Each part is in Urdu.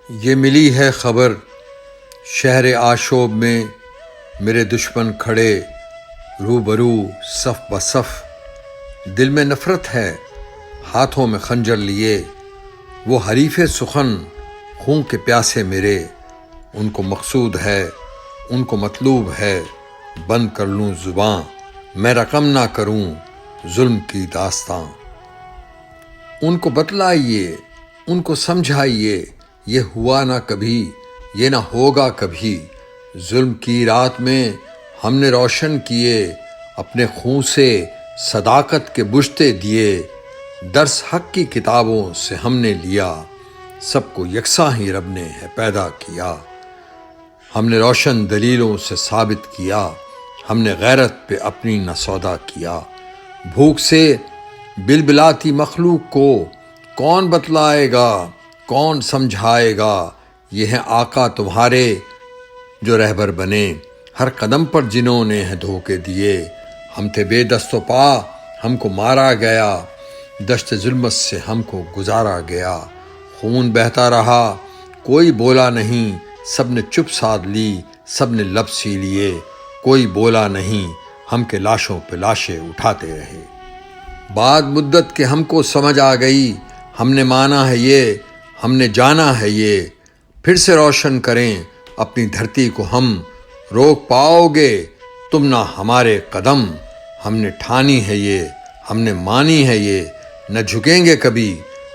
یہ ملی ہے خبر شہر آشوب میں میرے دشمن کھڑے روبرو صف بصف، دل میں نفرت ہے ہاتھوں میں خنجر لیے، وہ حریف سخن خون کے پیاسے میرے، ان کو مقصود ہے ان کو مطلوب ہے بند کر لوں زباں، میں رقم نہ کروں ظلم کی داستاں۔ ان کو بتلائیے ان کو سمجھائیے، یہ ہوا نہ کبھی یہ نہ ہوگا کبھی، ظلم کی رات میں ہم نے روشن کیے، اپنے خون سے صداقت کے بجتے دیے، درس حق کی کتابوں سے ہم نے لیا، سب کو یکساں ہی رب نے ہے پیدا کیا، ہم نے روشن دلیلوں سے ثابت کیا، ہم نے غیرت پہ اپنی نہ سودا کیا، بھوک سے بلبلاتی مخلوق کو کون بتلائے گا کون سمجھائے گا، یہ ہیں آقا تمہارے جو رہبر بنے، ہر قدم پر جنہوں نے ہیں دھوکے دیے، ہم تھے بے دست و پا ہم کو مارا گیا، دشت ظلمت سے ہم کو گزارا گیا، خون بہتا رہا کوئی بولا نہیں، سب نے چپ سادھ لی سب نے لب سی لیے، کوئی بولا نہیں ہم کے لاشوں پہ لاشیں اٹھاتے رہے، بعد مدت کے ہم کو سمجھ آ گئی، ہم نے مانا ہے یہ ہم نے جانا ہے یہ، پھر سے روشن کریں اپنی دھرتی کو ہم، روک پاؤ گے تم نہ ہمارے قدم، ہم نے ٹھانی ہے یہ ہم نے مانی ہے یہ، نہ جھکیں گے کبھی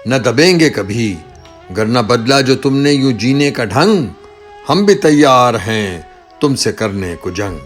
نہ دبیں گے کبھی، گر نہ بدلا جو تم نے یوں جینے کا ڈھنگ، ہم بھی تیار ہیں تم سے کرنے کو جنگ۔